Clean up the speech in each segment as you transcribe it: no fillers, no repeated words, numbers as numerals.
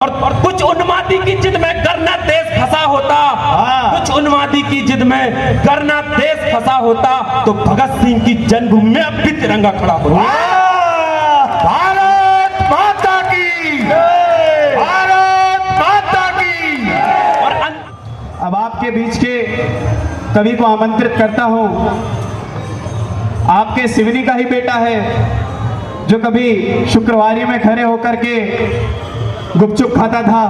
और कुछ उन्मादी की जिद में करना देश फंसा होता, कुछ उन्मादी की जिद में करना देश फंसा होता तो भगत सिंह की जन्मभूमि में अब भी तिरंगा खड़ा होता। भारत माता की, भारत माता की। और अब आपके बीच के कवि को आमंत्रित करता हूं। आपके सिवनी का ही बेटा है जो कभी शुक्रवारी में खड़े होकर के गुपचुप खाता था,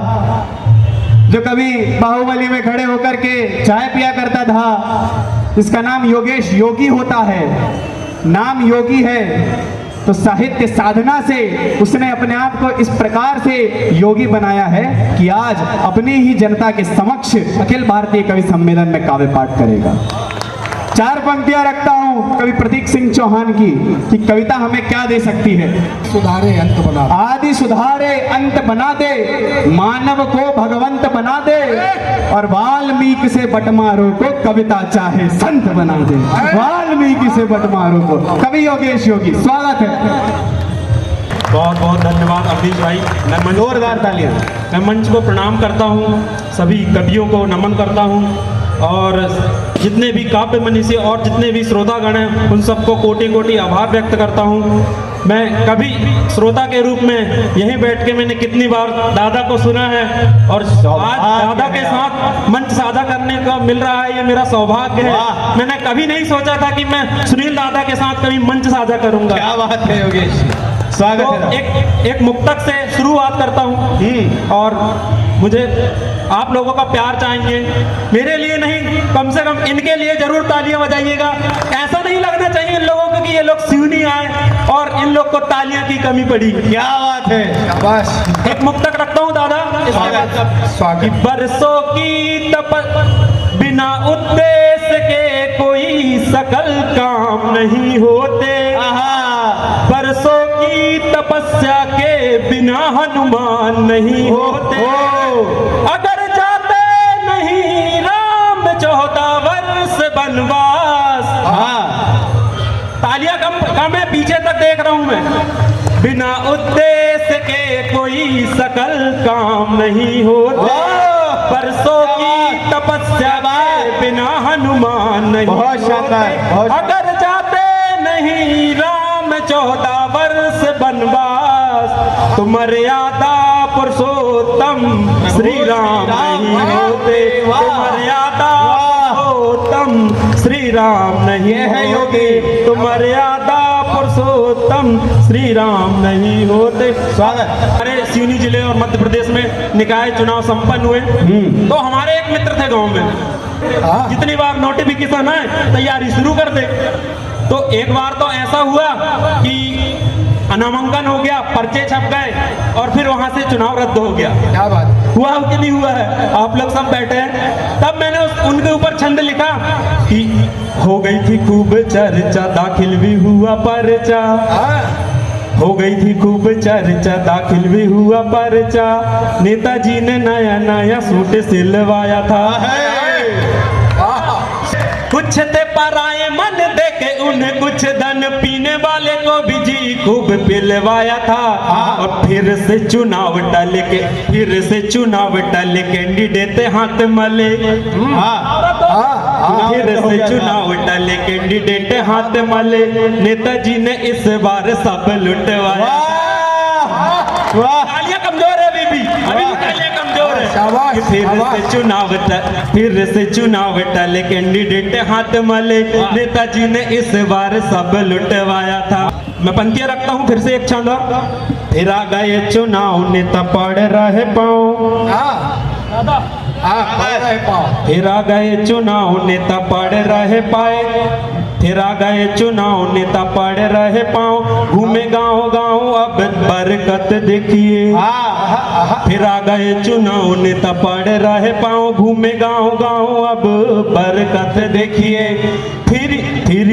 जो कभी बाहुबली में खड़े होकर के चाय पिया करता था। इसका नाम योगेश योगी होता है। नाम योगी है तो साहित्य साधना से उसने अपने आप को इस प्रकार से योगी बनाया है कि आज अपनी ही जनता के समक्ष अखिल भारतीय कवि सम्मेलन में काव्य पाठ करेगा। चार पंक्तियां रखता हूं कवि प्रतीक सिंह चौहान की कि कविता हमें क्या दे सकती है। सुधारे अंत बना, आदि सुधारे अंत बना दे, मानव को भगवंत बना दे, और वाल्मीकि से बटमारों को कविता चाहे संत बना दे। वाल्मीकि से बटमारों को कवि योगेश योगी, स्वागत है। बहुत बहुत धन्यवाद अवधेश भाई। मैं जोरदार तालियां। मैं मंच को प्रणाम करता हूँ, सभी कवियों को नमन करता हूँ और जितने भी काव्य मनीषी और जितने भी श्रोतागण हैं उन सबको कोटि कोटि आभार व्यक्त करता हूँ। मैं कभी श्रोता के रूप में यहीं बैठ के मैंने कितनी बार दादा को सुना है और आज दादा के साथ मंच साझा करने का मिल रहा है, ये मेरा सौभाग्य है। मैंने कभी नहीं सोचा था कि मैं सुनील दादा के साथ कभी मंच साझा करूंगा। क्या बात है योगेश, स्वागत तो है। एक मुक्तक से शुरुआत करता हूँ और मुझे आप लोगों का प्यार चाहिए, मेरे लिए नहीं कम से कम इनके लिए जरूर तालियां बजाइएगा। ऐसा नहीं लगना चाहिए इन लोगों को कि ये लोग सिवनी आए और इन लोग को तालियां की कमी पड़ी। क्या बात है, शाबाश। एक मुक्तक रखता हूँ दादा, इसके बाद स्वागत। बरसों की बिना उद्देश्य के कोई सकल काम नहीं होते, बरसों की तपस्या के बिना हनुमान नहीं होते, अगर जाते नहीं राम 14 वर्ष वनवास। तालियां कम है, पीछे तक देख रहा हूं मैं। बिना उद्देश्य के कोई सकल काम नहीं होते, बरसों की तपस्या के बिना हनुमान नहीं बहुत शानदार, होते, अगर जाते नहीं राम 14 वर्ष वनवास तो मर्यादा पुरुषोत्तम श्री राम नहीं होते, तो मर्यादा पुरुषोत्तम श्री राम नहीं है योगी, तो मर्यादा पुरुषोत्तम श्री राम नहीं होते। स्वागत। हमारे सिवनी जिले और मध्य प्रदेश में निकाय चुनाव संपन्न हुए तो हमारे एक मित्र थे गांव में, जितनी बार नोटिफिकेशन है तैयारी शुरू कर दे। तो एक बार तो ऐसा हुआ कि नामांकन हो गया, पर्चे छप गए और फिर वहां से चुनाव रद्द हो गया। क्या बात हुआ कि नहीं हुआ है, आप लोग सब बैठे हैं। तब मैंने उनके ऊपर छंद लिखा कि हो गई थी खूब चर्चा, दाखिल भी हुआ पर्चा, हो गई थी खूब चर्चा, दाखिल भी हुआ पर्चा, नेताजी ने नया नया सूट सिलवाया था, कुछ थे पराए मन देके उन्हें कुछ धन, पीने वाले को भी जी खूब पिलवाया था, और फिर से चुनाव टल के कैंडिडेट हाथ मले, फिर से चुनाव टल कैंडिडेट हाथ मले, नेताजी ने इस बार सब लुटवाया। तालियां कमजोर है अभी भी तालियां कमजोर है। शाबाश, फिर से चुनाव टले कैंडिडेट हाथ मले, नेताजी ने इस बार सब लुटवाया था। मैं पंक्तियां रखता हूँ फिर से एक छंद। फिर आ गए चुनाव नेता पड़ रहे पाँव, फिर आ गए चुनाव नेता पड़ रहे पाए, फिर आ गए चुनाव नेता पड़ रहे पाँव, घूमे गांव गांव अब बरकत देखिए, फिर आ गए चुनाव नेता पड़ रहे पाँव, घूमे गांव गांव अब बरकत देखिए, फिर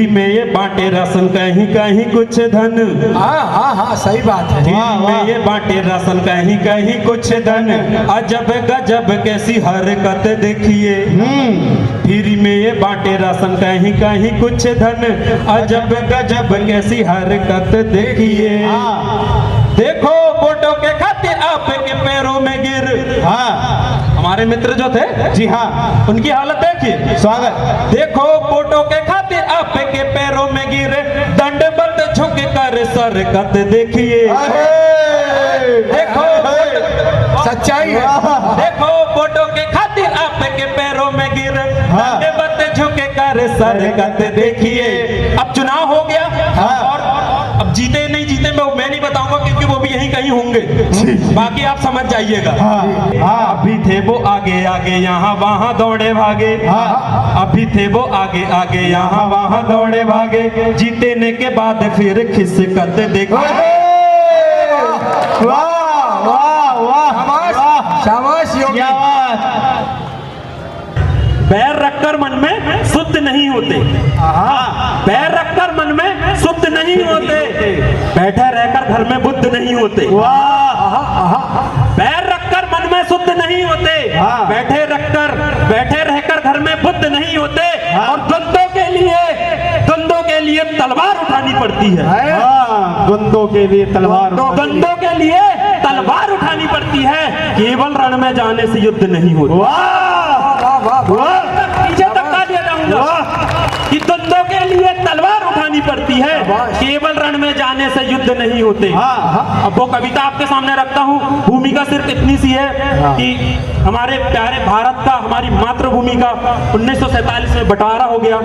में ये बांटे राशन कहीं कहीं कुछ धन, हाँ सही बात है। फिर में ये बांटे राशन कहीं कहीं कुछ धन, अजब गजब कैसी हरकत देखिए, फिर में ये बांटे राशन कहीं कहीं कुछ धन, अजब गजब कैसी हरकत देखिए, देखो वोटों के खातिर आपके पैरों में गिर हमारे मित्र जो थे जी हाँ, उनकी हालत देखिए। स्वागत। देखो फोटो के खातिर आपके पैरों में गिरे, दंडवत झुक कर सर कत देखिए। देखो सच्चाई है। देखो फोटो के खातिर आपके पैरों में गिरे, दंडवत झुक कर सर कत देखिए। अब चुनाव हो गया और अब जीते नहीं जीते मैं नहीं बताऊंगा, क्योंकि वो भी यहीं कहीं होंगे, बाकी आप समझ जाइएगा। अभी थे वो आगे आगे यहाँ वहाँ दौड़े भागे, अभी थे वो आगे आगे यहाँ वहाँ दौड़े भागे, जीतने के बाद फिर खिसकत देखे। वाह वाह वाह, शाबाश योगी। क्या बात। पैर रखकर मन में शुद्ध नहीं होते, पैर रखकर मन में शुद्ध नहीं होते, बैठे रहकर घर में बुद्ध नहीं होते। पैर रखकर मन में शुद्ध नहीं होते, बैठे रहकर घर में बुद्ध नहीं होते, और द्वंद्वों के लिए तलवार उठानी पड़ती है। द्वंद्वों के लिए तलवार, द्वंद्वों के लिए तलवार उठानी पड़ती है, केवल रण में जाने से युद्ध नहीं होता। पीछे तक का दिया जाऊंगा कि द्वंद्वों के लिए तलवार उठानी पड़ती है, केवल रण में जाने से युद्ध नहीं होते। अब वो कविता आपके सामने रखता हूँ। भूमिका सिर्फ इतनी सी है कि हमारे प्यारे भारत का, हमारी मातृभूमि का 1947 में बंटवारा हो गया।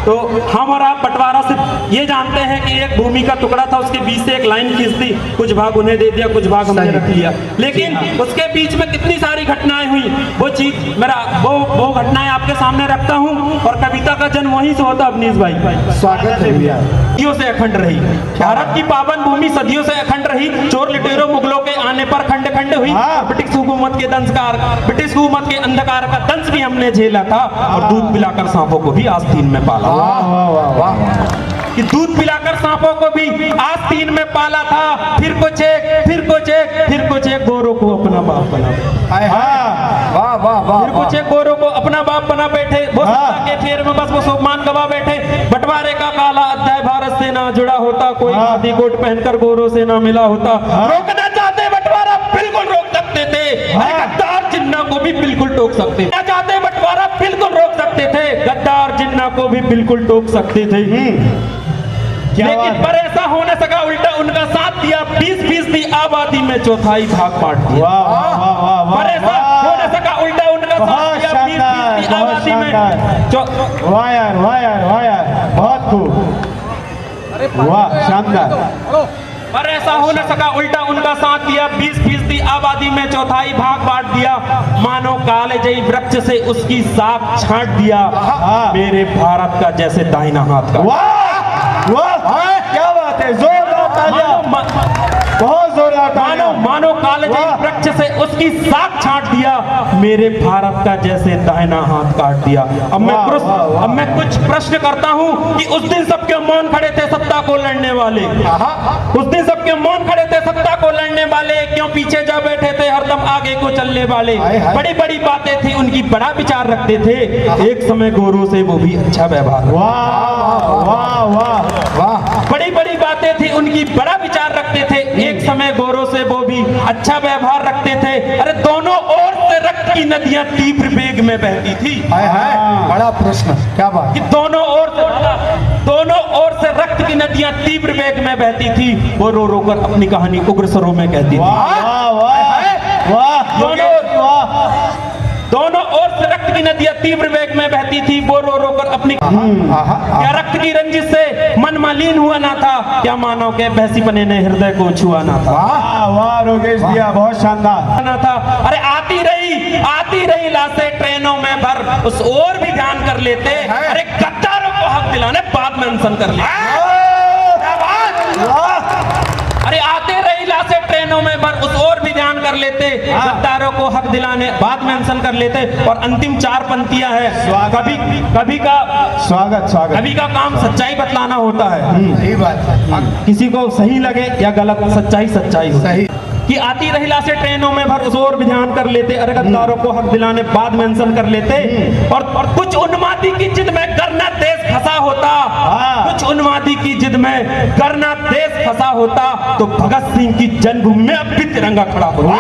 तो हम और आप बंटवारा सिर्फ ये जानते हैं कि एक भूमि का टुकड़ा था, उसके बीच से एक लाइन खींच दी, कुछ भाग उन्हें दे दिया, कुछ भाग हमने रख लिया, लेकिन उसके बीच में कितनी सारी घटनाएं हुई, वो चीज मेरा वो घटनाएं आपके सामने रखता हूँ। और कविता का जन्म वहीं से होता, अवनीश भाई। स्वागत है भैया। सदियों से अखंड रही भारत की पावन भूमि, सदियों से अखंड रही, चोर लुटेरों मुगलों के आने पर खंड खंड हुई। ब्रिटिश हुकूमत के ब्रिटिश हुकूमत के अंधकार का दंश भी हमने झेला था, और दूध पिलाकर सांपों को भी आस्तीन में पाला। कि दूध पिलाकर सांपों को भी आस्तीन में पाला था, फिर कुछ एक, फिर कुछ एक, फिर कुछ एक गोरों को अपना बाप बना, वाह वाह वाह। फिर कुछ एक गोरों को अपना बाप बना बैठे, वो सत्ता के फेर में बस वो सोमान गवा बैठे। बंटवारे का काला अध्याय भारत से ना जुड़ा होता, कोई खादी कोट पहनकर गोरों से ना मिला होता। रोकना चाहते बंटवारा बिल्कुल रोक सकते थे, गद्दार जिन्ना को भी बिल्कुल टोक सकते थे। चाहते बंटवारा बिल्कुल रोक सकते थे, गद्दार जिन्ना को भी बिल्कुल टोक सकते थे। लेकिन पर ऐसा हो न सका, उल्टा उनका साथ दिया, 20% आबादी में चौथाई भाग बांट दिया। पर ऐसा हो न सका, उल्टा उनका साथ दिया, 20% आबादी में वाह यार, वाह यार, वाह यार, बहुत खूब, वाह शानदार। पर ऐसा हो न सका, उल्टा उनका साथ दिया, 20% आबादी में चौथाई भाग बांट दिया, मानो कालजयी वृक्ष से उसकी साख छांट दिया, मेरे भारत का जैसे दाहिना हाथ का। वाह क्या बात है, जोरदार तालियां, बहुत जोरदार तालियां। मानो कालजयी वृक्ष से उसकी साख छांट दिया, मेरे भारत का जैसे दाहिना हाथ काट दिया। अब मैं कुछ प्रश्न करता हूं कि उस दिन सबके मौन खड़े थे सत्ता को लड़ने वाले, उस दिन सबके मौन खड़े थे सत्ता को लड़ने वाले, क्यों पीछे जा बैठे थे हरदम आगे को चलने वाले। बड़ी बड़ी बातें थी उनकी, बड़ा विचार रखते थे, एक समय गोरों से वो भी अच्छा व्यवहार। वाह वाह वाह वाह, बड़ी बड़ी बातें थी उनकी, बड़ा विचार रखते थे, एक समय गोरों से वो भी अच्छा व्यवहार रखते थे। अरे दोनों ओर से रक्त की नदियां तीव्र वेग में बहती थी। बड़ा प्रश्न, क्या बात। कि दोनों ओर से रक्त की नदियां तीव्र वेग में बहती थी, वो रो रो कर अपनी कहानी उग्र स्वरों में कहती थी। दोनों ओर से रक्त की नदियां तीव्र वेग में बहती थी, वो रो रो कर अपनी क्या रक्त की रंजिश से मन मलिन हुआ ना था, क्या मानव के भैंसीपने ने हृदय को छुआ ना था। वाह रोकेश भैया, बहुत शानदार ना था। अरे आती रही लाशें ट्रेनों में भर, उस ओर भी ध्यान कर लेते, अरे गद्दारों को हक दिलाने बाद में अनशन कर लेते। अरे आते रही लाशें ट्रेनों में भर, उस ओर भी ध्यान कर लेते, गद्दारों को हक दिलाने बाद में अनशन कर लेते। और अंतिम 4 पंक्तियां है, कभी का काम सच्चाई बतलाना होता है। सही बात है, किसी को सही लगे या गलत, सच्चाई सही। कि आती रही लाशें ट्रेनों में भर, उस ओर भी ध्यान कर लेते, अरे गद्दारों को हक दिलाने बाद में अनशन कर लेते। और कुछ उन्मादी की जिद में करना देश फंसा होता, कुछ उन्मादी की जिद में करना देश फंसा होता, तो भगत सिंह की जन्मभूमि में अब भी तिरंगा खड़ा होता।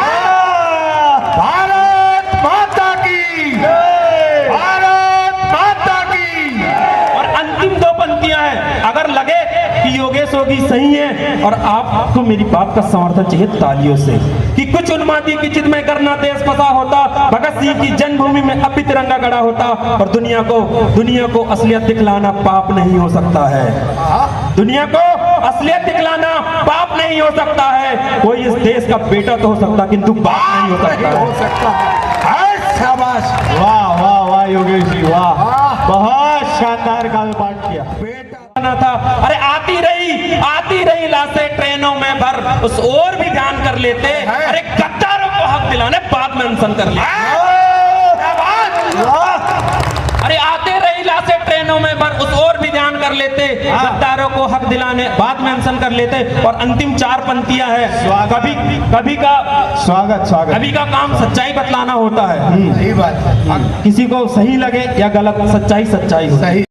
भारत और आपको मेरी बात का समर्थन चाहिए तालियों से कि कुछ उन्मादी की जिद में करना देश फसा होता, भगत सिंह की जन्मभूमि में अब भी तिरंगा गड़ा होता, और दुनिया को असलियत दिखलाना पाप नहीं हो सकता है। दुनिया को असलियत दिखलाना पाप नहीं हो सकता है। कोई इस देश का बेटा तो हो सकता, किंतु बाप नहीं हो सकता हो है। सकता है। शाबाश। वाह वाह वाह योगेश जी वाह, बहुत शानदार काव्य पाठ किया। ना था। अरे आती रही लाशें ट्रेनों में भर, उस ओर भी ध्यान कर लेते। अरे गद्दारों को हक दिलाने बाद में अनशन कर लेते। अरे आते रही लाशें ट्रेनों में भर, उस ओर भी ध्यान कर लेते। गद्दारों को हक दिलाने बाद में अनशन कर लेते। और अंतिम 4 पंक्तियां है। कभी का काम सच्चाई बतलाना होता है। सही बात है। किसी को सही लगे या गलत, सच्चाई हो। सही।